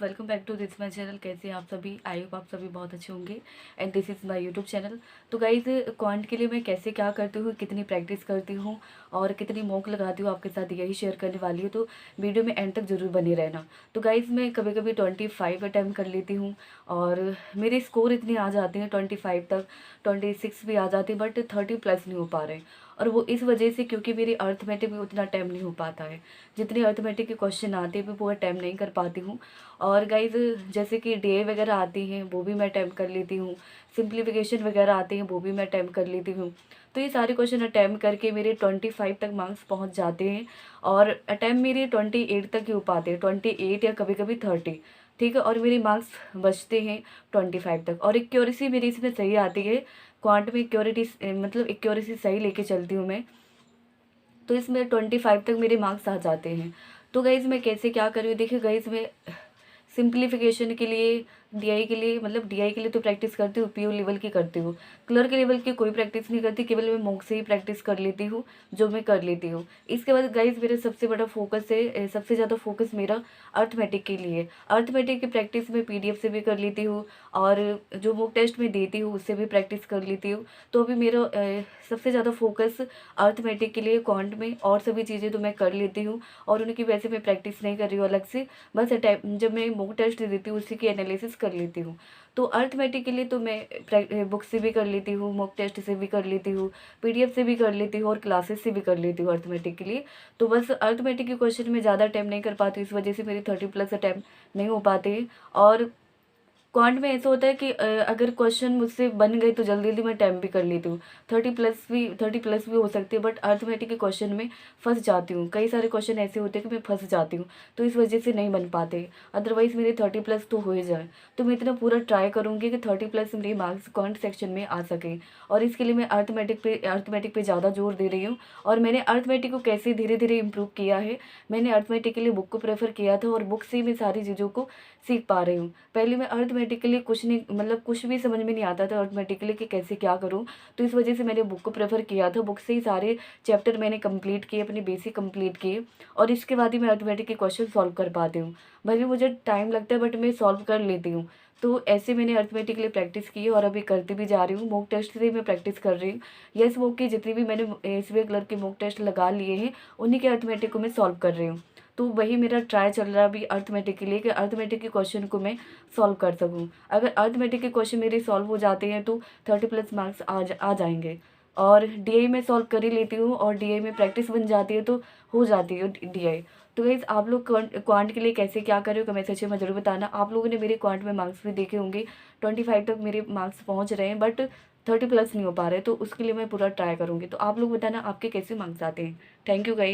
Welcome back to this my channel. कैसे हैं आप सभी? आई होप आप सभी बहुत अच्छे होंगे and this is my YouTube channel. तो गाइज, क्वांट के लिए मैं कैसे क्या करती हूँ, कितनी प्रैक्टिस करती हूँ और कितनी मॉक लगाती हूँ, आपके साथ यही शेयर करने वाली हूँ। तो वीडियो में एंड तक जरूर बने रहना। तो गाइज, मैं कभी कभी 25 अटैम्प्ट कर लेती हूँ और मेरे स्कोर इतने आ जाते हैं 25 तक, 26 भी आ जाते हैं, बट 30+ नहीं हो पा रहे। और वो इस वजह से क्योंकि मेरी अर्थमेटिक में उतना टाइम नहीं हो पाता है। जितनी अर्थमेटिक के क्वेश्चन आते हैं मैं पूरा टाइम नहीं कर पाती हूँ। और गाइज, जैसे कि डे वगैरह आती हैं वो भी मैं अटैम्प्ट कर लेती हूँ, सिंप्लीफिकेशन वगैरह आती हैं वो भी मैं अटैम्प्ट कर लेती हूँ। तो ये सारे क्वेश्चन अटैम्प्ट करके मेरे 25 तक मार्क्स पहुँच जाते हैं और अटैम्प्ट मेरे 28 तक ही हो पाते हैं, 28 या कभी कभी 30। ठीक है, और मेरे मार्क्स बचते हैं 25 तक। और एक्यूरेसी मेरी इसमें सही आती है, क्वांट में एक्यूरिटी मतलब एक्यूरेसी सही लेके चलती हूँ मैं। तो इसमें 25 तक मेरे मार्क्स आ जाते हैं। तो गाइज़, मैं कैसे क्या कर रही हूँ, देखिए गाइज़, मैं सिंप्लीफिकेशन के लिए, डीआई के लिए, मतलब डीआई के लिए तो प्रैक्टिस करती हूँ, पीओ लेवल की करती हूँ। क्लर्क लेवल की कोई प्रैक्टिस नहीं करती, केवल मैं मॉक से ही प्रैक्टिस कर लेती हूँ, जो मैं कर लेती हूँ। इसके बाद गाइज, मेरा सबसे बड़ा फोकस है, सबसे ज़्यादा फोकस मेरा अर्थमेटिक के लिए। अर्थमेटिक की प्रैक्टिस मैं पीडीएफ से भी कर लेती हूँ और जो मॉक टेस्ट में देती हूँ उससे भी प्रैक्टिस कर लेती हूँ। तो अभी मेरा सबसे ज़्यादा फोकस अर्थमेटिक के लिए क्वांट में, और सभी चीज़ें तो मैं कर लेती हूँ और उनकी वैसे मैं प्रैक्टिस नहीं कर रही हूँ अलग से। बस जब मैं मॉक टेस्ट देती हूँ उसी की एनालिसिस कर लेती हूँ। तो अर्थमेटिक के लिए तो मैं बुक से भी कर लेती हूँ, मॉक टेस्ट से भी कर लेती हूँ, पीडीएफ से भी कर लेती हूँ और क्लासेस से भी कर लेती हूँ अर्थमेटिक के लिए। तो बस अर्थमेटिक के क्वेश्चन में ज़्यादा अटैम्प्ट नहीं कर पाती, इस वजह से मेरे 30+ अटैम्प्ट नहीं हो पाते हैं। और क्वांट में ऐसा होता है कि अगर क्वेश्चन मुझसे बन गए तो जल्दी जल्दी मैं टाइम भी कर लेती हूँ, 30+ भी हो सकती है, बट अर्थमेटिक के क्वेश्चन में फंस जाती हूँ। कई सारे क्वेश्चन ऐसे होते हैं कि मैं फंस जाती हूँ, तो इस वजह से नहीं बन पाते। अदरवाइज़ मेरे 30+ तो हो ही जाए। तो मैं इतना पूरा ट्राई करूँगी कि 30+ मेरे मार्क्स क्वांट सेक्शन में आ सकें, और इसके लिए मैं अर्थमेटिक पे ज़्यादा जोर दे रही हूँ। और मैंने अर्थमेटिक को कैसे धीरे धीरे इम्प्रूव किया है, मैंने अर्थमेटिक के लिए बुक को प्रेफर किया था और बुक से ही मैं सारी चीज़ों को सीख पा रही हूँ। पहले मैं अर्थमेटिकली कुछ नहीं, मतलब कुछ भी समझ में नहीं आता था अर्थमेटिकली कि कैसे क्या करूँ। तो इस वजह से मैंने बुक को प्रेफर किया था, बुक से ही सारे चैप्टर मैंने कंप्लीट किए, अपने बेसिक कंप्लीट किए, और इसके बाद ही मैं अर्थमेटिक के क्वेश्चन सॉल्व कर पाती हूँ। भले मुझे टाइम लगता है बट मैं सॉल्व कर लेती हूँ। तो ऐसे मैंने अर्थमेटिक के लिए प्रैक्टिस की है और अभी करती भी जा रही हूँ। मॉक टेस्ट से मैं प्रैक्टिस कर रही हूँ। यस, मॉक की जितनी भी मैंने एसबीआई क्लर्क के मॉक टेस्ट लगा लिए हैं उन्हीं के अर्थमेटिक को मैं सॉल्व कर रही हूँ। तो वही मेरा ट्राई चल रहा है अभी अर्थमेटिक के लिए कि अर्थमेटिक के क्वेश्चन को मैं सॉल्व कर सकूं। अगर अर्थमेटिक के क्वेश्चन मेरे सॉल्व हो जाते हैं तो 30+ मार्क्स आ जाएंगे। और डीआई में सॉल्व कर ही लेती हूँ और डीआई में प्रैक्टिस बन जाती है तो हो जाती है डीआई। तो गाइस, आप लोग क्वांट के लिए कैसे क्या कर रहे हो कमेंट सेक्शन में जरूर बताना। आप लोगों ने मेरे क्वांट में मार्क्स भी देखे होंगे, 25 तक मेरे मार्क्स पहुँच रहे हैं, बट 30+ नहीं हो पा रहे, तो उसके लिए मैं पूरा ट्राई करूँगी। तो आप लोग बताना आपके कैसे मार्क्स आते हैं। Thank you guys.